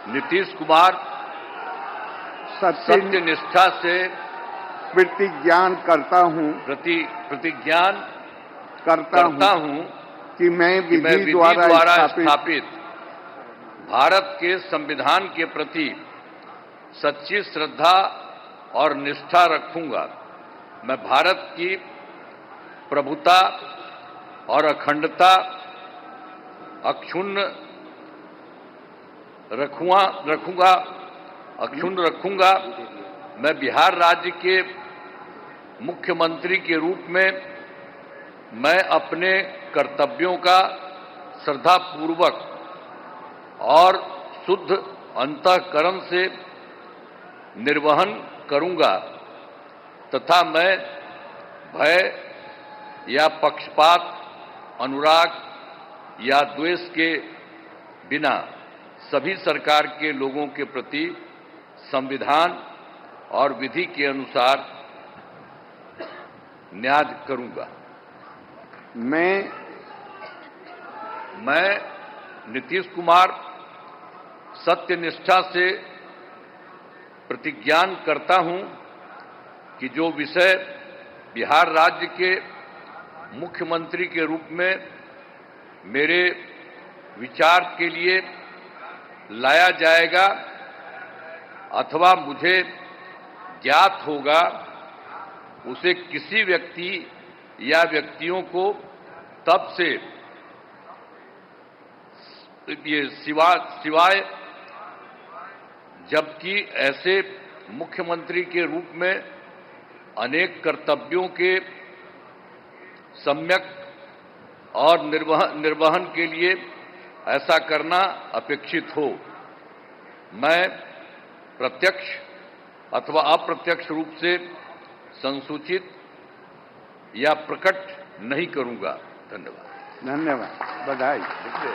नीतीश कुमार सत्य निष्ठा से प्रतिज्ञान करता हूं करता हूं कि मैं विधि द्वारा स्थापित भारत के संविधान के प्रति सच्ची श्रद्धा और निष्ठा रखूंगा। मैं भारत की प्रभुता और अखंडता अक्षुण्ण रखूंगा। मैं बिहार राज्य के मुख्यमंत्री के रूप में मैं अपने कर्तव्यों का श्रद्धापूर्वक और शुद्ध अंतःकरण से निर्वहन करूंगा तथा मैं भय या पक्षपात, अनुराग या द्वेष के बिना सभी सरकार के लोगों के प्रति संविधान और विधि के अनुसार न्याय करूंगा। मैं नीतीश कुमार सत्य निष्ठा से प्रतिज्ञान करता हूं कि जो विषय बिहार राज्य के मुख्यमंत्री के रूप में मेरे विचार के लिए लाया जाएगा अथवा मुझे ज्ञात होगा, उसे किसी व्यक्ति या व्यक्तियों को तब से सिवाय जबकि ऐसे मुख्यमंत्री के रूप में अनेक कर्तव्यों के सम्यक और निर्वहन के लिए ऐसा करना अपेक्षित हो, मैं प्रत्यक्ष अथवा अप्रत्यक्ष रूप से संसूचित या प्रकट नहीं करूंगा। धन्यवाद। बधाई।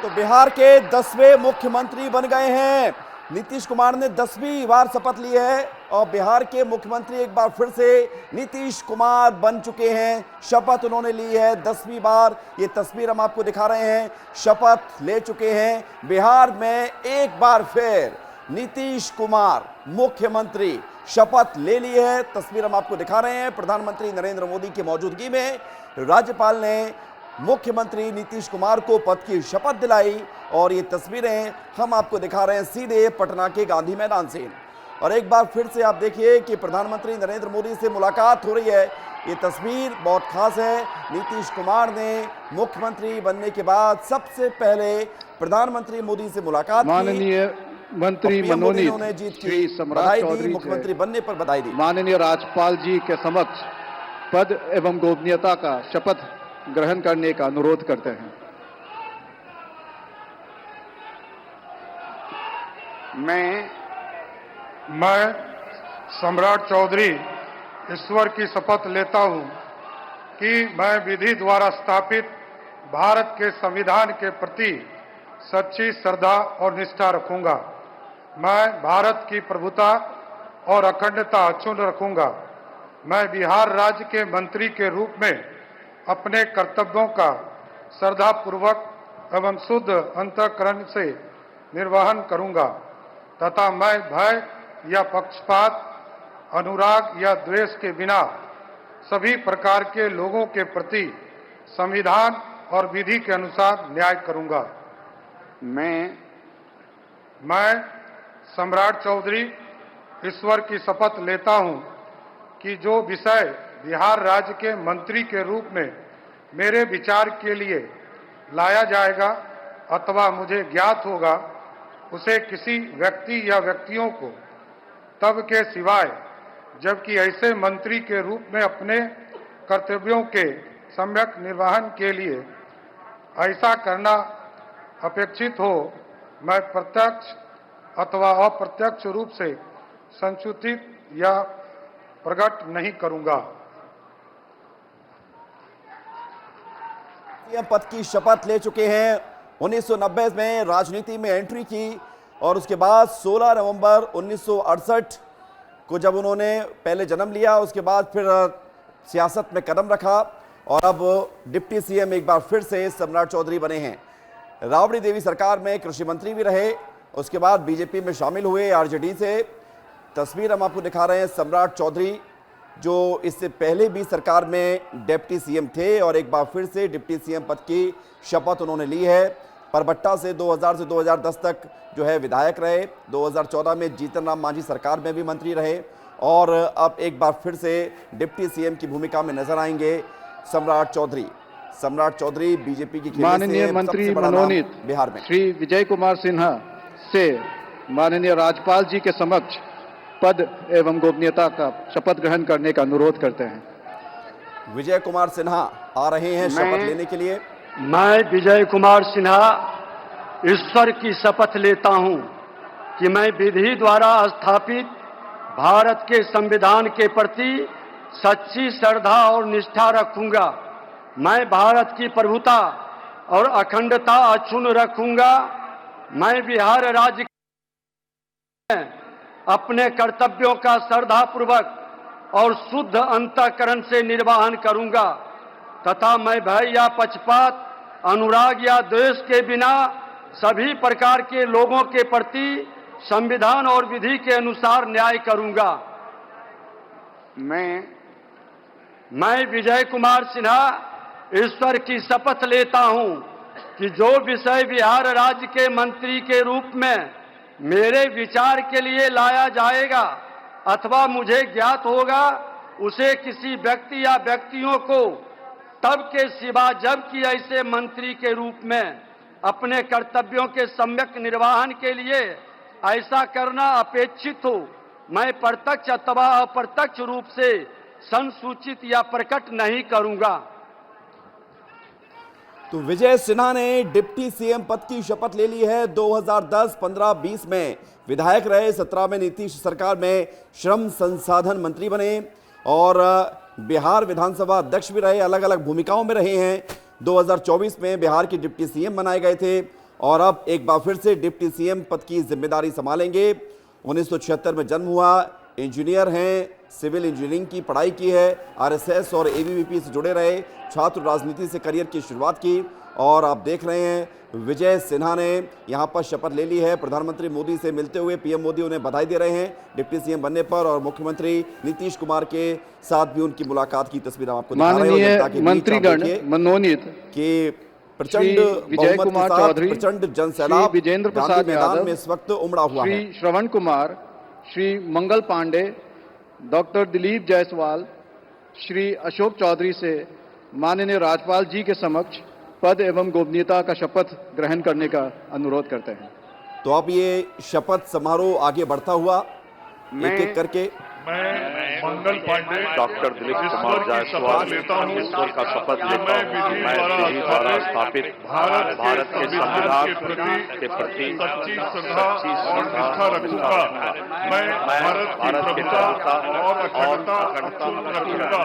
तो बिहार के 10वें मुख्यमंत्री बन गए हैं नीतीश कुमार ने 10वीं बार शपथ ली है और बिहार के मुख्यमंत्री एक बार फिर से नीतीश कुमार बन चुके हैं। शपथ उन्होंने ली है 10वीं बार। ये तस्वीर हम आपको दिखा रहे हैं। शपथ ले चुके हैं। बिहार में एक बार फिर नीतीश कुमार मुख्यमंत्री शपथ ले ली है। तस्वीर हम आपको दिखा रहे हैं। प्रधानमंत्री नरेंद्र मोदी की मौजूदगी में राज्यपाल ने मुख्यमंत्री नीतीश कुमार को पद की शपथ दिलाई और ये तस्वीरें हम आपको दिखा रहे हैं सीधे पटना के गांधी मैदान से। और एक बार फिर से आप देखिए कि प्रधानमंत्री नरेंद्र मोदी से मुलाकात हो रही है। ये तस्वीर बहुत खास है। नीतीश कुमार ने मुख्यमंत्री बनने के बाद सबसे पहले प्रधानमंत्री मोदी से मुलाकात की। माननीय मंत्री मनोनीत ने जीत श्री की सम्राट बधाई दी, चौधरी मुख्यमंत्री बनने पर बधाई दी। माननीय राज्यपाल जी के समक्ष पद एवं गोपनीयता का शपथ ग्रहण करने का अनुरोध करते हैं। मैं सम्राट चौधरी ईश्वर की शपथ लेता हूं कि मैं विधि द्वारा स्थापित भारत के संविधान के प्रति सच्ची श्रद्धा और निष्ठा रखूंगा। मैं भारत की प्रभुता और अखंडता अक्षुण्ण रखूंगा। मैं बिहार राज्य के मंत्री के रूप में अपने कर्तव्यों का श्रद्धापूर्वक एवं शुद्ध अंतःकरण से निर्वहन करूंगा तथा मैं भय या पक्षपात, अनुराग या द्वेष के बिना सभी प्रकार के लोगों के प्रति संविधान और विधि के अनुसार न्याय करूंगा। मैं सम्राट चौधरी ईश्वर की शपथ लेता हूं कि जो विषय बिहार राज्य के मंत्री के रूप में मेरे विचार के लिए लाया जाएगा अथवा मुझे ज्ञात होगा, उसे किसी व्यक्ति या व्यक्तियों को तब के सिवाय जबकि ऐसे मंत्री के रूप में अपने कर्तव्यों के सम्यक निर्वहन के लिए ऐसा करना अपेक्षित हो, मैं प्रत्यक्ष अथवा अप्रत्यक्ष रूप से संसूचित या प्रकट नहीं करूंगा। पद की शपथ ले चुके हैं। 1990 में राजनीति में एंट्री की और उसके बाद 16 नवंबर 1968 को जब उन्होंने पहले जन्म लिया, उसके बाद फिर सियासत में कदम रखा और अब डिप्टी सीएम एक बार फिर से सम्राट चौधरी बने हैं। राबड़ी देवी सरकार में कृषि मंत्री भी रहे उसके बाद बीजेपी में शामिल हुए आरजेडी से। तस्वीर हम आपको दिखा रहे हैं सम्राट चौधरी, जो इससे पहले भी सरकार में डिप्टी सीएम थे और एक बार फिर से डिप्टी सीएम पद की शपथ उन्होंने ली है। परबट्टा से 2000 से 2010 तक जो है विधायक रहे, 2014 में जीतन राम मांझी सरकार में भी मंत्री रहे और अब एक बार फिर से डिप्टी सीएम की भूमिका में नजर आएंगे सम्राट चौधरी। सम्राट चौधरी बीजेपी की माननीय मंत्री मनोनीत बिहार में श्री विजय कुमार सिन्हा से माननीय राज्यपाल जी के समक्ष पद एवं गोपनीयता का शपथ ग्रहण करने का अनुरोध करते हैं। विजय कुमार सिन्हा आ रहे हैं शपथ लेने के लिए। मैं विजय कुमार सिन्हा ईश्वर की शपथ लेता हूं कि मैं विधि द्वारा स्थापित भारत के संविधान के प्रति सच्ची श्रद्धा और निष्ठा रखूंगा। मैं भारत की प्रभुता और अखंडता अक्षुण्ण रखूंगा। मैं बिहार राज्य में अपने कर्तव्यों का श्रद्धापूर्वक और शुद्ध अंतःकरण से निर्वहन करूंगा तथा मैं भय या पक्षपात, अनुराग या द्वेष के बिना सभी प्रकार के लोगों के प्रति संविधान और विधि के अनुसार न्याय करूंगा। मैं विजय कुमार सिन्हा ईश्वर की शपथ लेता हूं कि जो विषय बिहार राज्य के मंत्री के रूप में मेरे विचार के लिए लाया जाएगा अथवा मुझे ज्ञात होगा, उसे किसी व्यक्ति या व्यक्तियों को तब के सिवा जबकि ऐसे मंत्री के रूप में अपने कर्तव्यों के सम्यक निर्वहन के लिए ऐसा करना अपेक्षित हो, मैं प्रत्यक्ष अथवा अप्रत्यक्ष रूप से संसूचित या प्रकट नहीं करूंगा। तो विजय सिन्हा ने डिप्टी सीएम पद की शपथ ले ली है। 2010, 15, 20 में विधायक रहे, 17 में नीतीश सरकार में श्रम संसाधन मंत्री बने और बिहार विधानसभा अध्यक्ष भी रहे, अलग अलग भूमिकाओं में रहे हैं। 2024 में बिहार के डिप्टी सीएम बनाए गए थे और अब एक बार फिर से डिप्टी सीएम पद की जिम्मेदारी संभालेंगे। 1976 में जन्म हुआ, इंजीनियर हैं, सिविल इंजीनियरिंग की पढ़ाई की है, आरएसएस और एबीवीपी से जुड़े रहे, छात्र राजनीति से करियर की शुरुआत की और आप देख रहे हैं विजय सिन्हा ने यहां पर शपथ ले ली है। प्रधानमंत्री मोदी से मिलते हुए पीएम मोदी उन्हें बधाई दे रहे हैं डिप्टी सीएम बनने पर और मुख्यमंत्री नीतीश कुमार के साथ भी उनकी मुलाकात की तस्वीर आपको दिखा रहे हैं। माननीय मंत्रीगण मनोनीत कि प्रचंड विजय कुमार चौधरी, प्रचंड जनसैलाब विजेंद्र प्रसाद मैदान में इस वक्त उमड़ा हुआ है। श्री श्रवण कुमार, श्री मंगल पांडे, डॉक्टर दिलीप जायसवाल, श्री अशोक चौधरी से माननीय राज्यपाल जी के समक्ष पद एवं गोपनीयता का शपथ ग्रहण करने का अनुरोध करते हैं। तो अब ये शपथ समारोह आगे बढ़ता हुआ एक एक करके मैं मंगल पांडे, डॉक्टर दिलीप कुमार जायसवाल ईश्वर का शपथ लेता हूँ। मैं विधि द्वारा स्थापित भारत के संविधान के प्रति सच्ची श्रद्धा और निष्ठा रखूंगा। मैं भारत की प्रभुता और अखंडता रखूंगा।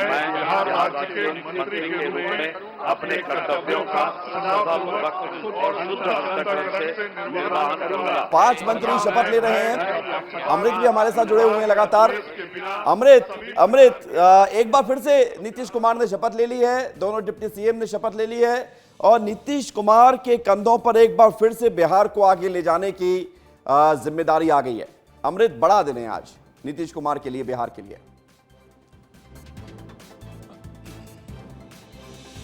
मैं बिहार राज्य के मंत्री के रूप में अपने कर्तव्यों का श्रद्धापूर्वक और शुद्ध अंतःकरण से निर्वहन करूंगा। 5 मंत्री शपथ ले रहे हैं। अमृत भी हमारे साथ जुड़े हुए हैं लगातार। अमृत एक बार फिर से नीतीश कुमार ने शपथ ले ली है, दोनों डिप्टी सीएम ने शपथ ले ली है और नीतीश कुमार के कंधों पर एक बार फिर से बिहार को आगे ले जाने की जिम्मेदारी आ गई है। अमृत, बड़ा दिन है आज नीतीश कुमार के लिए, बिहार के लिए।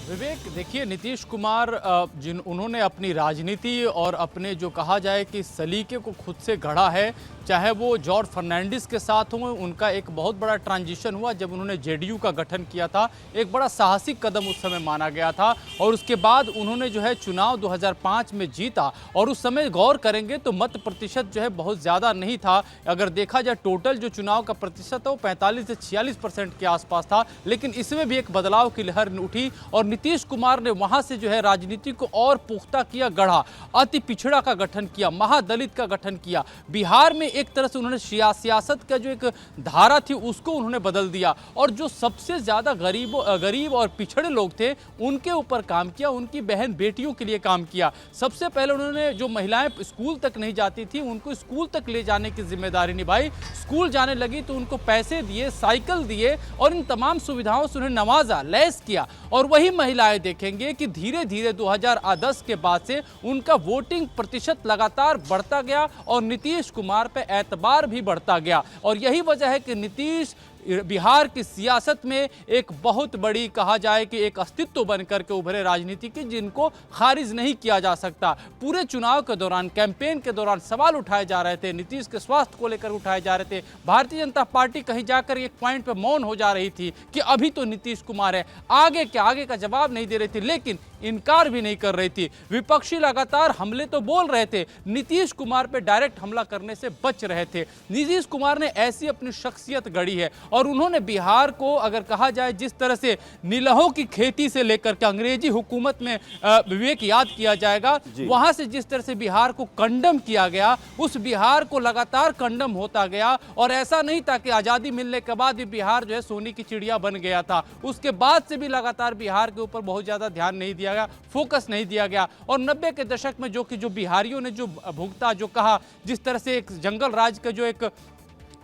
विवेक, देखिए नीतीश कुमार उन्होंने अपनी राजनीति और अपने जो कहा जाए कि सलीके को खुद से गढ़ा है, चाहे वो जॉर्ज फर्नांडिस के साथ हो, उनका एक बहुत बड़ा ट्रांजिशन हुआ जब उन्होंने जेडीयू का गठन किया था, एक बड़ा साहसिक कदम उस समय माना गया था और उसके बाद उन्होंने जो है चुनाव 2005 में जीता और उस समय गौर करेंगे तो मत प्रतिशत जो है बहुत ज़्यादा नहीं था। अगर देखा जाए टोटल जो चुनाव का प्रतिशत है वो 45 से 46% के आसपास था, लेकिन इसमें भी एक बदलाव की लहर उठी और नीतीश कुमार ने वहां से जो है राजनीति को और पुख्ता किया, गढ़ा, अति पिछड़ा का गठन किया, महादलित का गठन किया। बिहार में एक तरह से उन्होंने सियासत का जो एक धारा थी उसको उन्होंने बदल दिया और जो सबसे ज्यादा गरीब और पिछड़े लोग थे उनके ऊपर काम किया, उनकी बहन बेटियों के लिए काम किया। सबसे पहले उन्होंने जो महिलाएं स्कूल तक नहीं जाती थी उनको स्कूल तक ले जाने की जिम्मेदारी निभाई। स्कूल जाने लगी तो उनको पैसे दिए, साइकिल दिए और इन तमाम सुविधाओं से उन्हें नवाजा, लैस किया और वही महिलाएं देखेंगे कि धीरे धीरे 2010 के बाद से उनका वोटिंग प्रतिशत लगातार बढ़ता गया और नीतीश कुमार पे एतबार भी बढ़ता गया। और यही वजह है कि नीतीश बिहार की सियासत में एक बहुत बड़ी, कहा जाए कि एक अस्तित्व बनकर के उभरे राजनीति की, जिनको खारिज नहीं किया जा सकता। पूरे चुनाव के दौरान, कैंपेन के दौरान सवाल उठाए जा रहे थे, नीतीश के स्वास्थ्य को लेकर उठाए जा रहे थे। भारतीय जनता पार्टी कहीं जाकर एक पॉइंट पे मौन हो जा रही थी कि अभी तो नीतीश कुमार है, आगे क्या, आगे का जवाब नहीं दे रही थी, लेकिन इनकार भी नहीं कर रही थी। विपक्षी लगातार हमले तो बोल रहे थे, नीतीश कुमार पे डायरेक्ट हमला करने से बच रहे थे। नीतीश कुमार ने ऐसी अपनी शख्सियत गढ़ी है और उन्होंने बिहार को, अगर कहा जाए जिस तरह से नीलहों की खेती से लेकर के अंग्रेजी हुकूमत में विवेक याद किया जाएगा, वहां से जिस तरह से बिहार को कंडम किया गया, उस बिहार को लगातार कंडम होता गया। और ऐसा नहीं था कि आज़ादी मिलने के बाद भी बिहार जो है सोने की चिड़िया बन गया था, उसके बाद से भी लगातार बिहार के ऊपर बहुत ज़्यादा ध्यान नहीं दिया गया, फोकस नहीं दिया गया। और 90 के दशक में जो बिहारियों ने जो भुगता, जो कहा, जिस तरह से एक जंगल राज का जो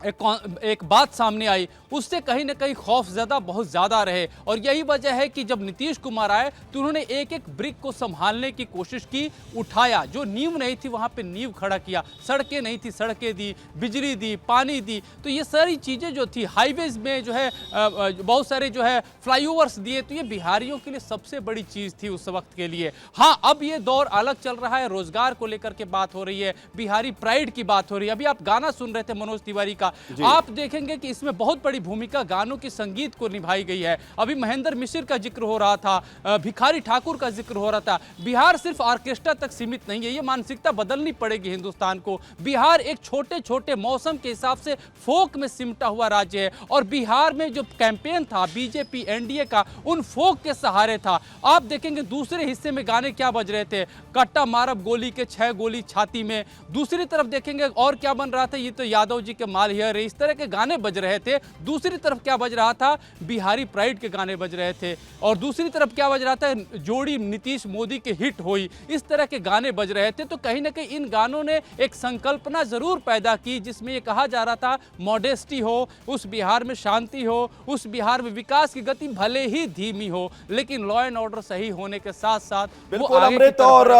एक बात सामने आई, उससे कहीं ना कहीं खौफजदा बहुत ज़्यादा रहे। और यही वजह है कि जब नीतीश कुमार आए तो उन्होंने एक एक ब्रिक को संभालने की कोशिश की, उठाया, जो नींव नहीं थी वहाँ पे नींव खड़ा किया, सड़कें नहीं थी सड़कें दी, बिजली दी, पानी दी। तो ये सारी चीज़ें जो थी, हाईवेज में जो है बहुत सारे जो है फ्लाईओवर्स दिए, तो ये बिहारियों के लिए सबसे बड़ी चीज़ थी उस वक्त के लिए। हाँ, अब ये दौर अलग चल रहा है, रोजगार को लेकर के बात हो रही है, बिहारी प्राइड की बात हो रही है। अभी आप गाना सुन रहे थे मनोज तिवारी का, आप देखेंगे कि इसमें बहुत बड़ी भूमिका गानों की संगीत को निभाई गई है। अभी महेंद्र मिश्र का जिक्र हो रहा था, भिखारी ठाकुर का जिक्र हो रहा था। बिहार सिर्फ ऑर्केस्ट्रा तक सीमित नहीं है, ये मानसिकता बदलनी पड़ेगी हिंदुस्तान को। बिहार एक छोटे छोटे मौसम के हिसाब से फोक में सिमटा हुआ राज्य है और बिहार में जो कैंपेन था बीजेपी एनडीए का, उन फोक के सहारे था। आप देखेंगे दूसरे हिस्से में गाने क्या बज रहे थे, कट्टा मारब गोली के 6 गोली छाती में। दूसरी तरफ देखेंगे और क्या बन रहा था, ये तो यादव जी के माल हियर, इस तरह के गाने बज रहे थे। दूसरी तरफ क्या बज रहा था, बिहारी प्राइड के गाने बज रहे थे। और दूसरी तरफ क्या बज रहा था, जोड़ी नीतीश मोदी के हिट हुई, इस तरह के गाने बज रहे थे। तो कहीं ना कहीं इन गानों ने एक संकल्पना जरूर पैदा की, जिसमें ये कहा जा रहा था मॉडेस्टी हो, उस बिहार में शांति हो, उस बिहार में विकास की गति भले ही धीमी हो, लेकिन लॉ एंड ऑर्डर सही होने के साथ साथ बिल्कुल अमृत। और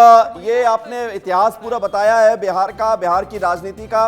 ये आपने इतिहास पूरा बताया है बिहार का, बिहार की राजनीति का।